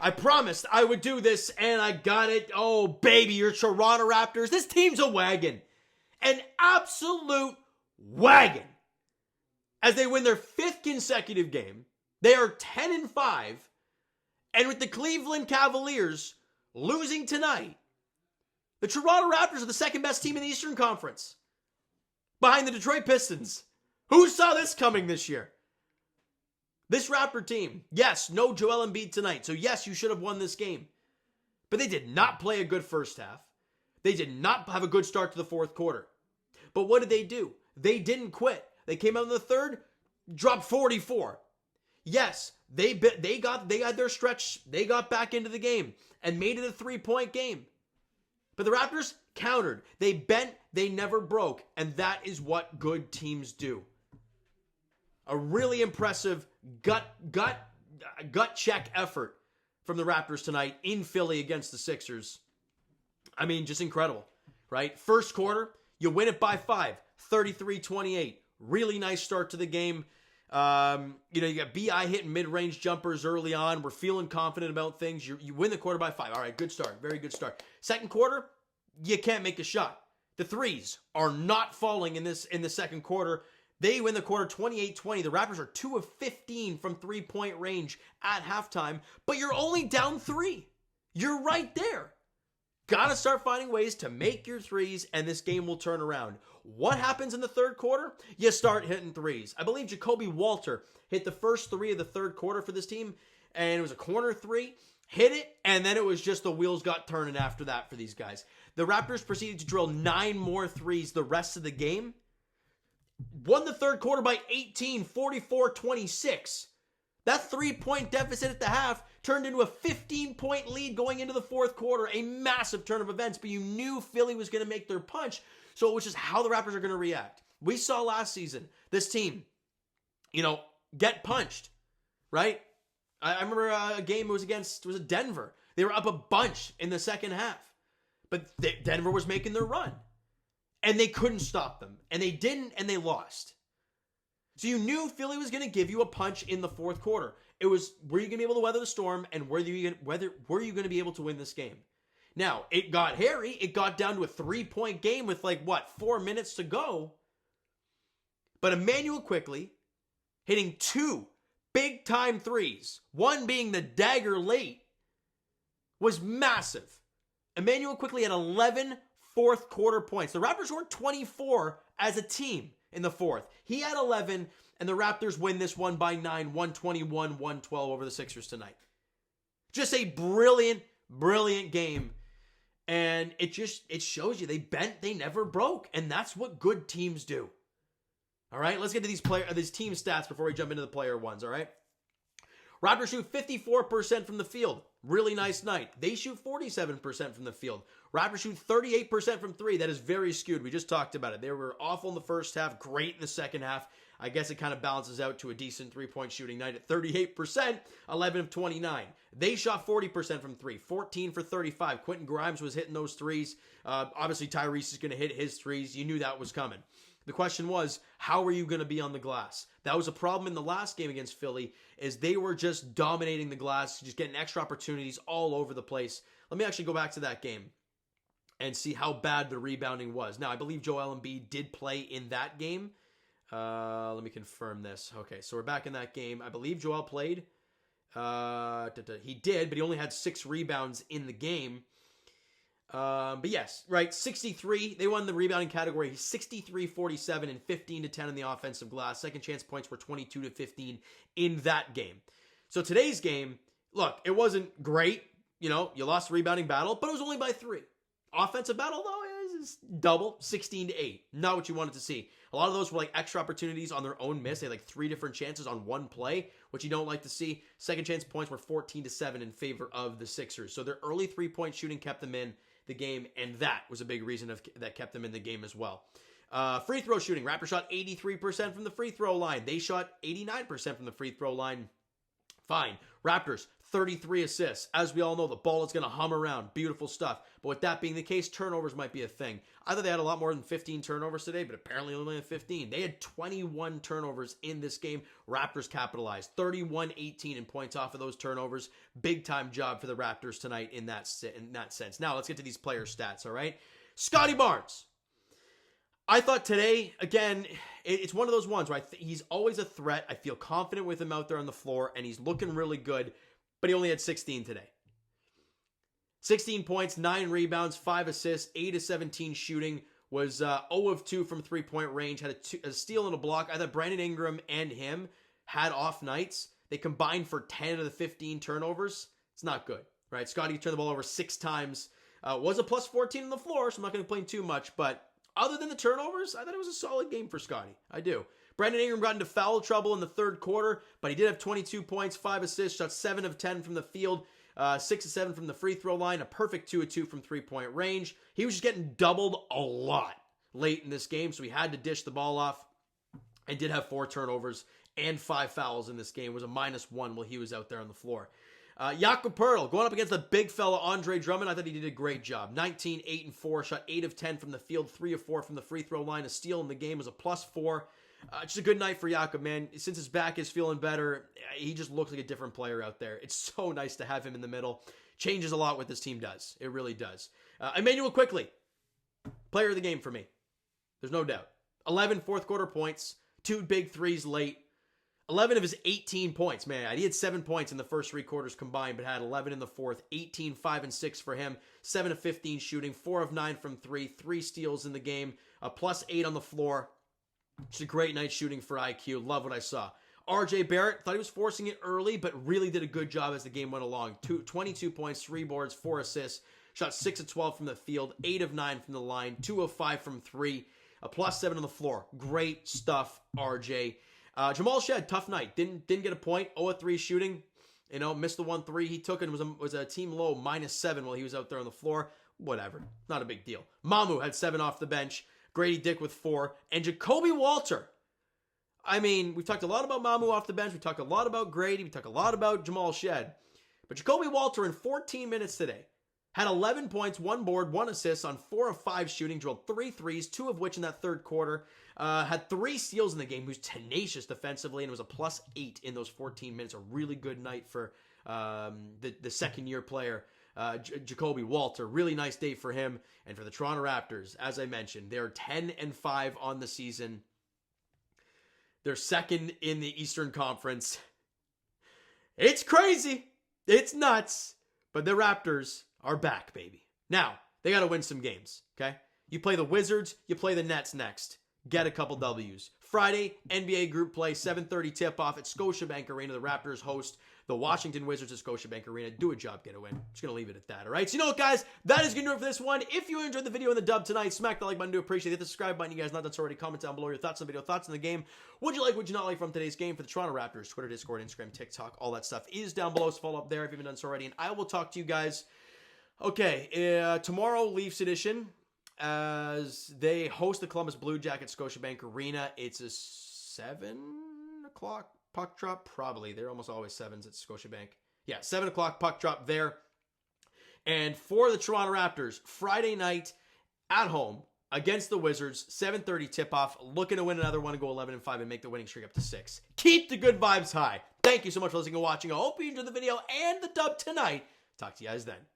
I promised I would do this, and I got it. Oh, baby, your Toronto Raptors. This team's a wagon. An absolute wagon. As they win their 5th consecutive game, they are 10-5, and with the Cleveland Cavaliers losing tonight, the Toronto Raptors are the 2nd best team in the Eastern Conference, behind the Detroit Pistons. Who saw this coming this year? This Raptor team, yes, no Joel Embiid tonight, so yes, you should have won this game. But they did not play a good first half. They did not have a good start to the 4th quarter. But what did they do? They didn't quit. They came out in the 3rd, dropped 44. Yes, they had their stretch. They got back into the game and made it a 3-point game. But the Raptors countered. They bent, they never broke, and that is what good teams do. A really impressive gut check effort from the Raptors tonight in Philly against the Sixers. I mean, just incredible, right? First quarter, you win it by 5, 33-28. Really nice start to the game. You got B.I. hitting mid-range jumpers early on. We're feeling confident about things. You win the quarter by 5. All right, good start. Very good start. Second quarter, you can't make a shot. The threes are not falling in the second quarter. They win the quarter 28-20. The Raptors are 2 of 15 from 3-point range at halftime, but you're only down 3. You're right there. Gotta start finding ways to make your threes, and this game will turn around. What happens in the third quarter? You start hitting threes. I believe Jacoby Walter hit the first 3 of the third quarter for this team, and it was a corner 3. Hit it, and then it was just the wheels got turning after that for these guys. The Raptors proceeded to drill 9 more threes the rest of the game. Won the third quarter by 18, 44-26. That 3-point deficit at the half turned into a 15-point lead going into the fourth quarter. A massive turn of events, but you knew Philly was going to make their punch, so it was just how the Raptors are going to react. We saw last season, this team, get punched, right? I remember a game was Denver. They were up a bunch in the second half, but Denver was making their run. And they couldn't stop them. And they didn't, and they lost. So you knew Philly was going to give you a punch in the fourth quarter. It was, were you going to be able to weather the storm, and were you going to be able to win this game? Now, it got hairy. It got down to a 3-point game with 4 minutes to go. But Immanuel Quickley hitting 2 big-time threes, one being the dagger late, was massive. Immanuel Quickley had 11 fourth quarter points. The Raptors were 24 as a team in the fourth. He had 11, and the Raptors win this one by 9, 121-112 over the Sixers tonight. Just a brilliant, brilliant game. And it shows you they bent, they never broke. And that's what good teams do. All right, let's get to these team stats before we jump into the player ones, all right? Raptors shoot 54% from the field. Really nice night. They shoot 47% from the field. Raptors shoot 38% from 3. That is very skewed. We just talked about it. They were awful in the first half, great in the second half. I guess it kind of balances out to a decent 3-point shooting night at 38%, 11 of 29. They shot 40% from 3, 14 for 35. Quentin Grimes was hitting those threes. Obviously, Tyrese is going to hit his threes. You knew that was coming. The question was, how are you going to be on the glass? That was a problem in the last game against Philly, is they were just dominating the glass, just getting extra opportunities all over the place. Let me actually go back to that game and see how bad the rebounding was. Now, I believe Joel Embiid did play in that game. Let me confirm this. Okay, so we're back in that game. I believe Joel played. He did, but he only had 6 rebounds in the game. But yes, right, 63. They won the rebounding category. 63-47 and 15-10 in the offensive glass. Second chance points were 22-15 in that game. So today's game, look, it wasn't great. You lost the rebounding battle, but it was only by 3. Offensive battle, though, is double, 16-8. Not what you wanted to see. A lot of those were extra opportunities on their own miss. They had 3 different chances on one play, which you don't like to see. Second chance points were 14-7 in favor of the Sixers. So their early 3-point shooting kept them in the game, and that was a big reason that kept them in the game as well. Free throw shooting. Raptors shot 83% from the free throw line. They shot 89% from the free throw line. Fine. Raptors, 33 assists. As we all know, the ball is going to hum around. Beautiful stuff. But with that being the case, turnovers might be a thing. I thought they had a lot more than 15 turnovers today, but apparently only had 15. They had 21 turnovers in this game. Raptors capitalized. 31-18 in points off of those turnovers. Big time job for the Raptors tonight in that sense. Now, let's get to these player stats, all right? Scotty Barnes. I thought today, again, it's one of those ones where he's always a threat. I feel confident with him out there on the floor, and he's looking really good, but he only had 16 today. 16 points, 9 rebounds, 5 assists, 8 of 17 shooting, was 0 of 2 from three-point range, had a steal and a block. I thought Brandon Ingram and him had off nights. They combined for 10 of the 15 turnovers. It's not good, right? Scotty turned the ball over 6 times. Was a plus 14 on the floor, so I'm not going to complain too much, but other than the turnovers, I thought it was a solid game for Scotty. I do. Brandon Ingram got into foul trouble in the third quarter, but he did have 22 points, 5 assists, shot 7 of 10 from the field, 6 of 7 from the free throw line, a perfect 2 of 2 from three-point range. He was just getting doubled a lot late in this game, so he had to dish the ball off and did have 4 turnovers and 5 fouls in this game. It was a -1 while he was out there on the floor. Jakob Poeltl going up against the big fella Andre Drummond. I thought he did a great job. 19, 8, and 4. Shot 8 of 10 from the field, 3 of 4 from the free throw line. A steal in the game was a +4. Just a good night for Jakob, man. Since his back is feeling better, he just looks like a different player out there. It's so nice to have him in the middle. Changes a lot what this team does. It really does. Emmanuel Quickley, player of the game for me. There's no doubt. 11 fourth quarter points, 2 big threes late. 11 of his 18 points, man. He had 7 points in the first 3 quarters combined, but had 11 in the fourth. 18, 5, and 6 for him. 7 of 15 shooting. 4 of 9 from 3. 3 steals in the game. A +8 on the floor. Just a great night shooting for IQ. Love what I saw. RJ Barrett, thought he was forcing it early, but really did a good job as the game went along. 22 points, 3 boards, 4 assists. Shot 6 of 12 from the field. 8 of 9 from the line. 2 of 5 from 3. A +7 on the floor. Great stuff, RJ. Jamal Shed, tough night. Didn't get a point. 0 of 3 shooting. Missed the 1-3 he took and was a team low -7 while he was out there on the floor. Whatever. Not a big deal. Mamu had 7 off the bench. Grady Dick with 4. And Jacoby Walter. I mean, we've talked a lot about Mamu off the bench. We talked a lot about Grady. We talked a lot about Jamal Shed. But Jacoby Walter in 14 minutes today had 11 points, 1 board, 1 assist on 4 of 5 shooting, drilled 3 threes, 2 of which in that third quarter. Had 3 steals in the game. He was tenacious defensively, and it was a +8 in those 14 minutes. A really good night for the second-year player, Jacoby Walter. Really nice day for him. And for the Toronto Raptors, as I mentioned, they're 10-5 on the season. They're second in the Eastern Conference. It's crazy. It's nuts. But the Raptors are back, baby. Now, they got to win some games, okay? You play the Wizards, you play the Nets next. Get a couple W's. Friday, NBA group play, 7:30 tip-off at Scotiabank Arena. The Raptors host the Washington Wizards at Scotiabank Arena. Do a job, get a win. Just going to leave it at that, all right? So you know what, guys? That is going to do it for this one. If you enjoyed the video and the dub tonight, smack the like button. Do appreciate it. Hit the subscribe button. You guys not done so already. Comment down below your thoughts on the video, thoughts on the game. Would you like, would you not like from today's game? For the Toronto Raptors, Twitter, Discord, Instagram, TikTok, all that stuff is down below. So follow up there if you haven't done so already. And I will talk to you guys, okay, tomorrow, Leafs edition, as they host the Columbus Blue Jackets Scotiabank Arena. It's a 7 o'clock puck drop, probably. They're almost always 7s at Scotiabank. Yeah, 7 o'clock puck drop there. And for the Toronto Raptors, Friday night at home against the Wizards, 7:30 tip-off, looking to win another one and go 11-5 and make the winning streak up to 6. Keep the good vibes high. Thank you so much for listening and watching. I hope you enjoyed the video and the dub tonight. Talk to you guys then.